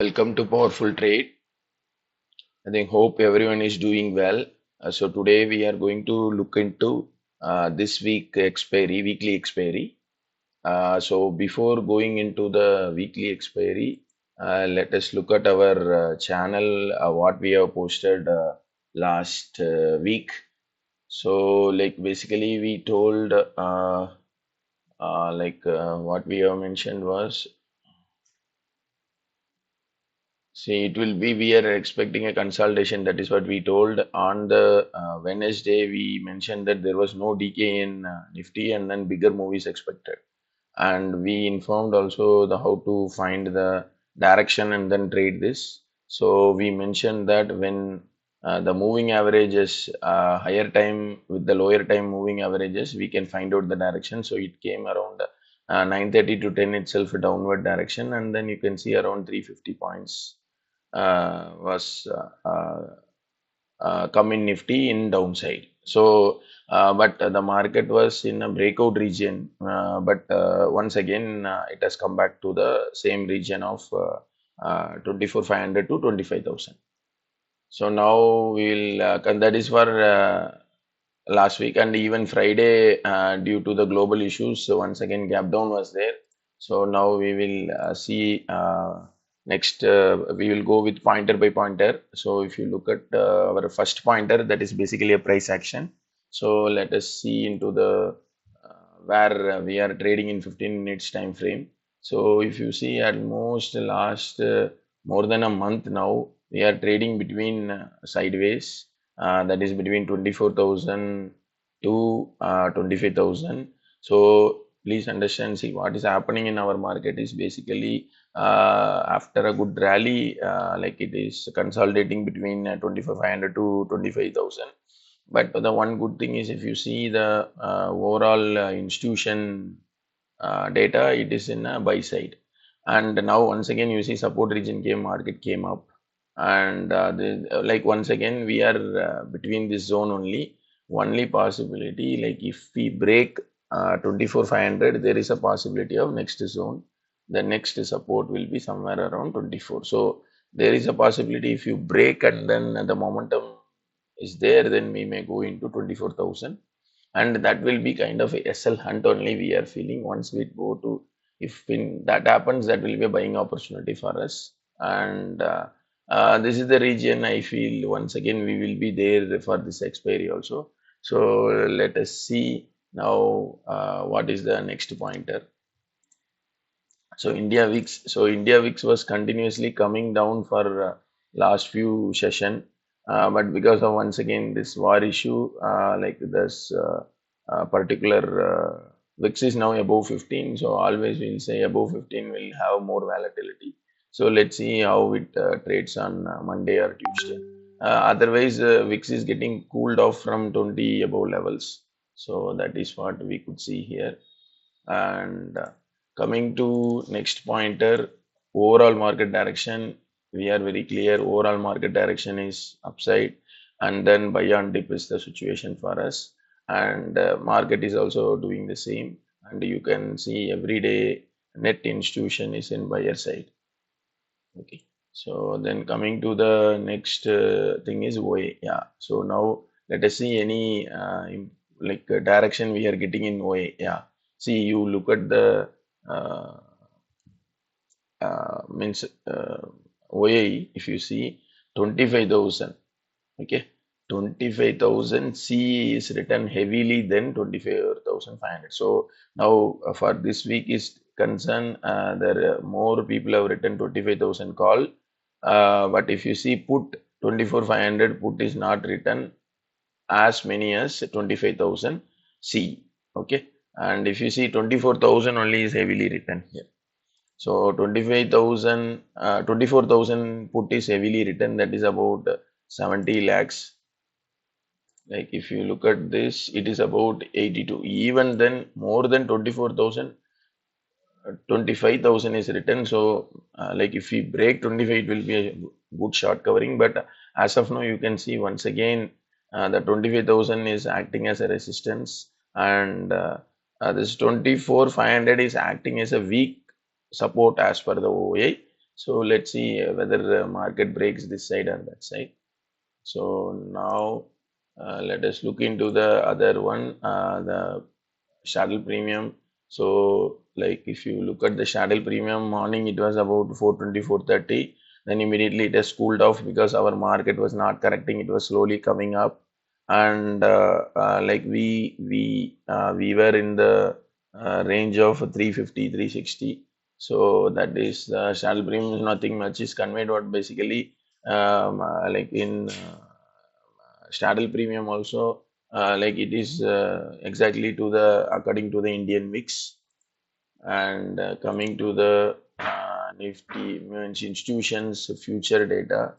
Welcome to Powerful Trade. I think hope everyone is doing well. So today we are going to look into this weekly expiry. So before going into the weekly expiry, let us look at our channel, what we have posted last week. So like basically we told what we have mentioned was. See, it will be, we are expecting a consultation. That is what we told on the Wednesday. We mentioned that there was no decay in Nifty and then bigger movies expected. And we informed also the how to find the direction and then trade this. So we mentioned that when the moving averages higher time with the lower time moving averages, we can find out the direction. So it came around 9:30 to 10 itself a downward direction, and then you can see around 350 points was come in Nifty in downside. So, but the market was in a breakout region, but once again it has come back to the same region of 24,500 to 25,000. So now and that is for last week and even Friday due to the global issues. So once again, gap down was there. So now we will see next. We will go with pointer by pointer. So if you look at our first pointer, that is basically a price action. So let us see into the where we are trading in 15 minutes time frame. So if you see almost last more than a month now, we are trading between sideways, that is between 24,000 to 25,000. So please understand, see what is happening in our market is basically after a good rally, like it is consolidating between 24,500 to 25,000. But the one good thing is if you see the overall institution data, it is in a buy side. And now once again you see support region came, market came up, and like once again we are between this zone only. Only possibility, like if we break 24,500, there is a possibility of next zone. The next support will be somewhere around 24. So there is a possibility if you break and then the momentum is there, then we may go into 24,000, and that will be kind of a SL hunt only we are feeling. Once we go to, if in that happens, that will be a buying opportunity for us. And this is the region I feel once again we will be there for this expiry also. So let us see now what is the next pointer. So India VIX was continuously coming down for last few session, but because of once again this war issue, like this particular VIX is now above 15. So always we'll say above 15 will have more volatility. So let's see how it trades on Monday or Tuesday. Otherwise, VIX is getting cooled off from 20 above levels. So that is what we could see here. And coming to next pointer, overall market direction, we are very clear. Overall market direction is upside, and then buy and dip is the situation for us. And market is also doing the same. And you can see every day net institution is in buyer side. Okay. So then coming to the next thing is OA. Yeah. So now let us see any direction we are getting in OA. Yeah. See, you look at the uh, means OA. If you see 25,000, okay, 25,000 C is written heavily than 25,500. So now for this week is concerned, there are more people have written 25,000 call. But if you see put 24,500 put is not written as many as 25,000 C. Okay. And if you see 24,000 only is heavily written here. So 25,000, 24,000 put is heavily written, that is about 70 lakhs. Like if you look at this, it is about 82. Even then, more than 24,000, 25,000 is written. So, like if we break 25, it will be a good short covering. But as of now, you can see once again the 25,000 is acting as a resistance, and this 24,500 is acting as a weak support as per the OA. So let's see whether market breaks this side or that side. So now let us look into the other one, the saddle premium. So like if you look at the saddle premium, morning it was about 420, 430. Then immediately it has cooled off because our market was not correcting. It was slowly coming up, and like we were in the range of 350, 360. So that is saddle premium. Nothing much is conveyed. What basically like in straddle premium also, like it is exactly to the according to the Indian mix. And coming to the Nifty means institutions future data.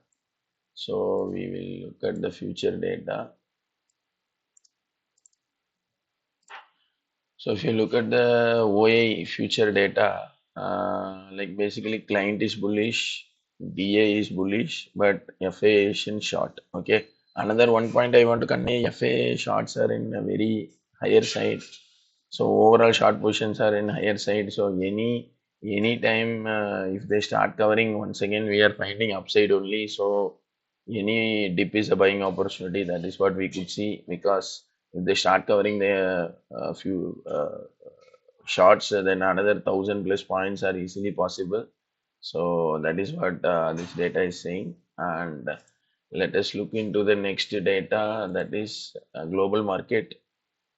So we will look at the future data. So if you look at the OA future data, like basically client is bullish, DA is bullish, but FA is in short. Okay. Another one point I want to convey: FA shorts are in a very higher side. So overall short positions are in higher side. So any time if they start covering once again, we are finding upside only. So any dip is a buying opportunity. That is what we could see, because if they start covering the few shorts, then another 1,000 plus points are easily possible. So that is what this data is saying. And let us look into the next data, that is global market.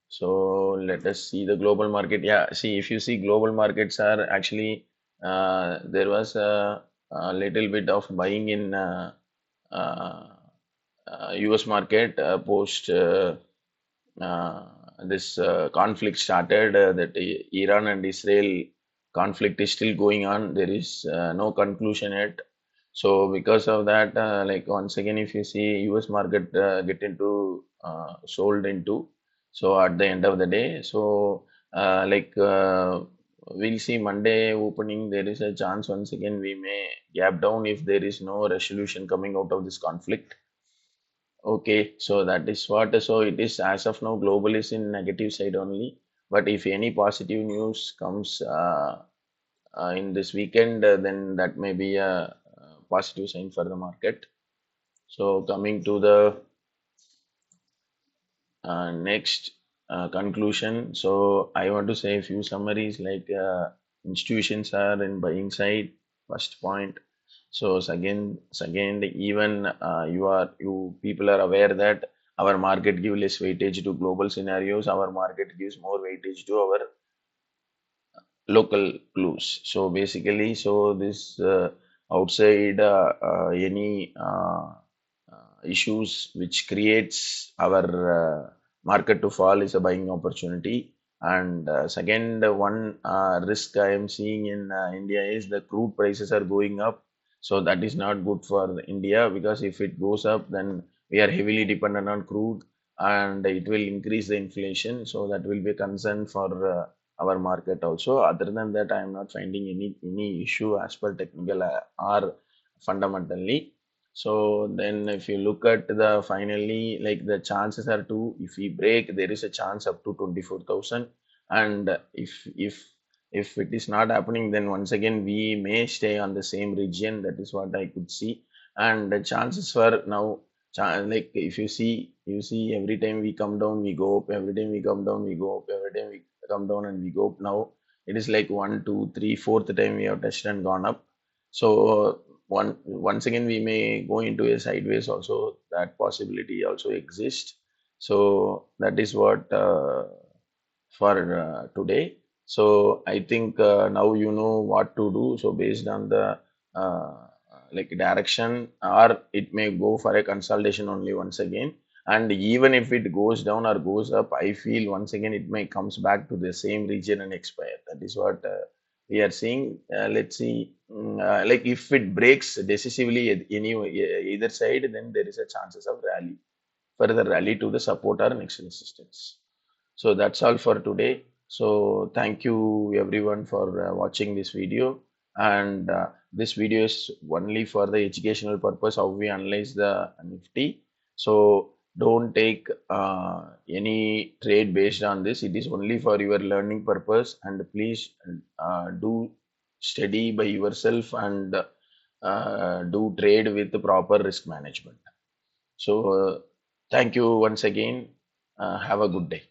So let us see the global market. Yeah, see, if you see global markets are actually there was a little bit of buying in uh, US market post uh, this conflict started. That Iran and Israel conflict is still going on. There is no conclusion yet. So because of that, like once again, if you see US market get into sold into, so at the end of the day, so like we'll see Monday opening, there is a chance once again we may gap down if there is no resolution coming out of this conflict. Okay, so that is what. So it is as of now, global is in negative side only. But if any positive news comes in this weekend, then that may be a positive sign for the market. So coming to the next conclusion. So I want to say a few summaries, like institutions are in buying side, first point. So second, even you people are aware that our market gives less weightage to global scenarios. Our market gives more weightage to our local clues. So basically, so this outside any issues which creates our market to fall is a buying opportunity. And second one risk I am seeing in India is the crude prices are going up. So that is not good for India, because if it goes up, then we are heavily dependent on crude, and it will increase the inflation. So that will be a concern for our market also. Other than that, I am not finding any issue as per technical or fundamentally. So then if you look at the finally, like the chances are two, if we break, there is a chance up to 24,000. And if it is not happening, then once again we may stay on the same region. That is what I could see. And the chances for now, like if you see every time we come down, we go up. Every time we come down, we go up. Every time we come down and we go up. Now it is like one, two, three, fourth time we have touched and gone up. So once again we may go into a sideways also. That possibility also exists. So that is what for today. So I think now you know what to do. So based on the uh, like direction, or it may go for a consultation only once again. And even if it goes down or goes up, I feel once again it may comes back to the same region and expire. That is what we are seeing. Let's see, like if it breaks decisively at any either side, then there is a chances of rally, further rally to the support or next resistance. So that's all for today. So thank you everyone for watching this video. And this video is only for the educational purpose, how we analyze the Nifty. So don't take any trade based on this. It is only for your learning purpose. And please do study by yourself, and do trade with the proper risk management. So, thank you once again. Have a good day.